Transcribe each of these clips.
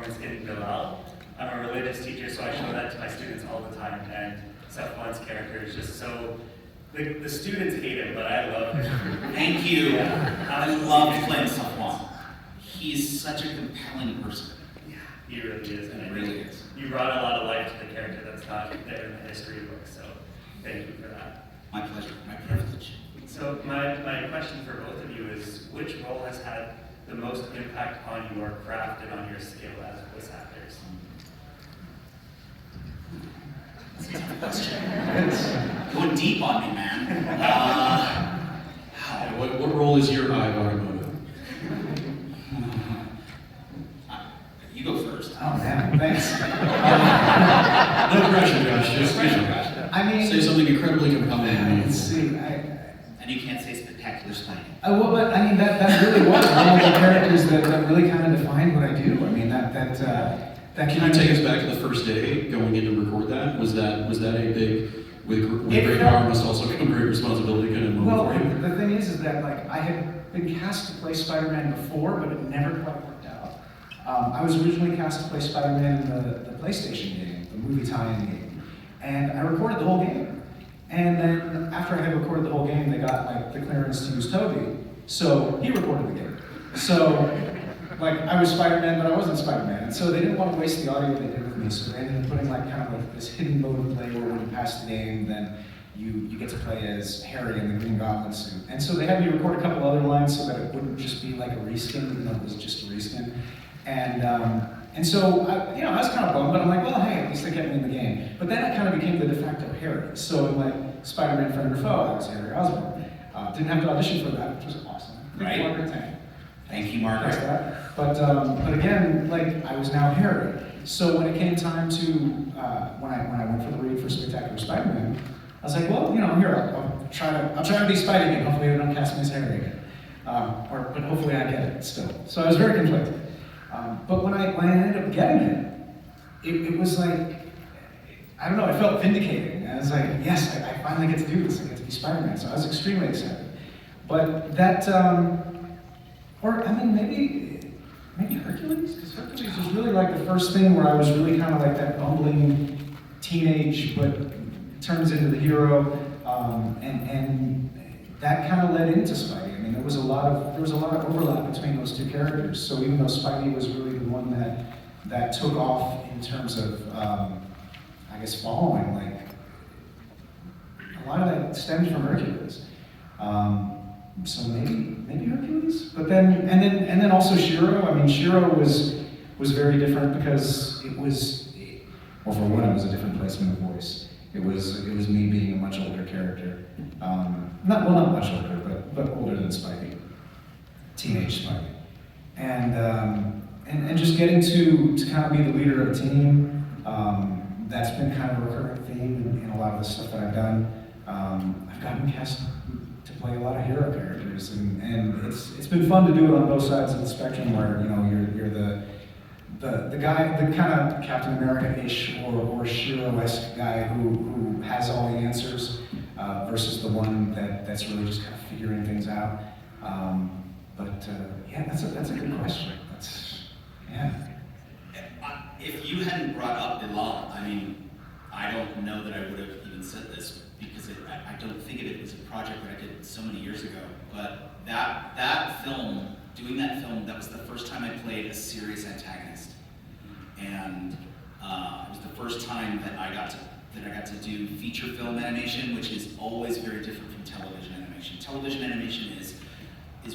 performance in Bilal. I'm a religious teacher, so I show that to my students all the time, and Safwan's character is just so, the students hate him, but I love him. Thank you. I love playing Safwan. He's such a compelling person. Yeah, he really is. And He really is. You brought a lot of life to the character that's not there in the history book, so thank you for that. My pleasure, my privilege. So my question for both of you is, which role has had the most impact on your craft and on your skill as voice actors? That's a tough question. Going deep on me, man. What role is your eye Agamotto? You go first. Oh man, thanks. No pressure, Josh. Just I mean, say something incredibly compelling to me. let's see. And you can't say spectacular styling. Well, but I mean that really was one of the characters that really kind of defined what I do. I mean that Can you take us back to the first day going in to record that? Was that a big, with great power must also come great responsibility kind of moment Well, for you? the thing is that like I had been cast to play Spider-Man before, but it never quite worked out. I was originally cast to play Spider-Man in the PlayStation game, the movie tie-in game, and I recorded the whole game. And then after I had recorded the whole game, they got like the clearance to use Toby, so he recorded the game. So like I was Spider-Man, but I wasn't Spider-Man, and so they didn't want to waste the audio they did with me, so they ended up putting like kind of like this hidden mode of play where when you pass the game, then you get to play as Harry in the Green Goblin suit. And so they had me record a couple other lines so that it wouldn't just be like a reskin, even though it was just a reskin. And so I was kind of bummed, but I'm like, well, hey, at least they kept me in the game. But then I kind of became the de facto Harry. So in like Spider-Man Friend or Foe, I was Harry Osborn. Didn't have to audition for that, which was awesome. Right. Margaret. Thank you, Margaret. But again, like I was now Harry. So when it came time to when I went for the read for Spectacular Spider-Man, I was like, well, here I'll try to be Spidey again. Hopefully they don't cast me as Harry again, but hopefully I get it still. So I was very conflicted. But when I ended up getting it was like, I don't know, I felt vindicating. I was like, yes, I finally get to do this. I get to be Spider-Man. So I was extremely excited. But that, or I mean, maybe Hercules? Because Hercules was really like the first thing where I was really kind of like that bumbling teenage, but turns into the hero, and that kind of led into Spidey. I mean, there was a lot of overlap between those two characters. So even though Spidey was really the one that took off in terms of, I guess, following, like a lot of that stemmed from Hercules. So maybe Hercules, but then and then also Shiro. I mean, Shiro was very different because it was, well, for one, it was a different placement of voice. It was me being a much older character, not much older, but older than Spidey, teenage Spidey, and just getting to kind of be the leader of a team. That's been kind of a recurring theme in a lot of the stuff that I've done. I've gotten cast to play a lot of hero characters, and it's been fun to do it on both sides of the spectrum, where you're the guy, the kind of Captain America-ish or Shiro-esque guy who has all the answers, versus the one that's really just kind of figuring things out. Yeah, that's a good question. Yeah. If you hadn't brought up Bilal, I mean, I don't know that I would have even said this, because I don't think of it as a project that I did so many years ago. But that film, doing that film, that was the first time I played a serious antagonist, and it was the first time that I got to do feature film animation, which is always very different from television animation. Television animation is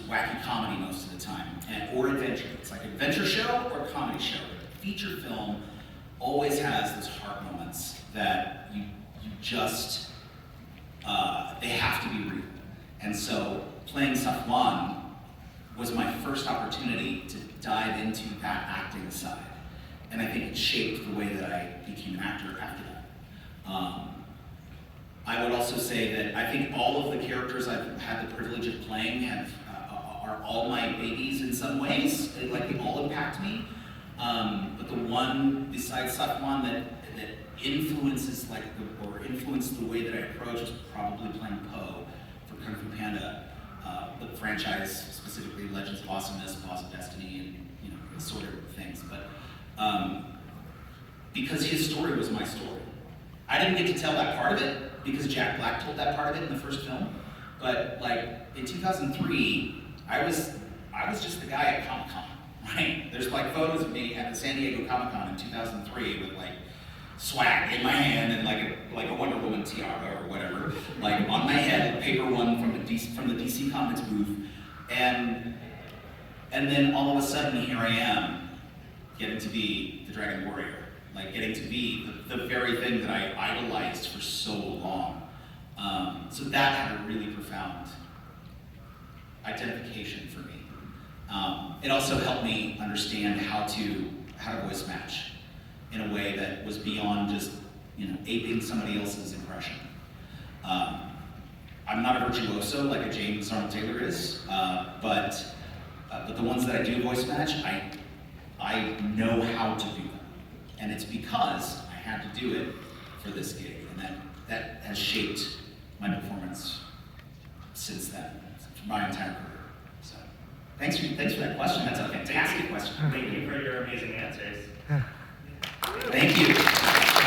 wacky comedy most of the time, or adventure. It's like an adventure show or a comedy show. Feature film always has those heart moments that you just, they have to be real. And so playing Safwan was my first opportunity to dive into that acting side. And I think it shaped the way that I became an actor after that. I would also say that I think all of the characters I've had the privilege of playing are all my babies in some ways. They all impact me. But the one besides Safwan that influences influenced the way that I approach was probably playing Poe for Kung Fu Panda, the franchise, specifically Legends of Awesomeness, Paws of Destiny, and sort of things. But because his story was my story. I didn't get to tell that part of it because Jack Black told that part of it in the first film. But like in 2003, I was just the guy at Comic-Con, right? There's like photos of me at the San Diego Comic-Con in 2003 with like swag in my hand and like a Wonder Woman tiara or whatever, like on my head, a paper one from the DC Comics booth, and then all of a sudden here I am, getting to be the Dragon Warrior, like getting to be the very thing that I idolized for so long. So that had a really profound identification for me. It also helped me understand how to voice match in a way that was beyond just, aping somebody else's impression. I'm not a virtuoso like a James Arnold Taylor is, but the ones that I do voice match, I know how to do them. And it's because I had to do it for this gig, and that has shaped my performance since then, for my entire career. So, thanks for that question. That's a fantastic question. Thank you for your amazing answers.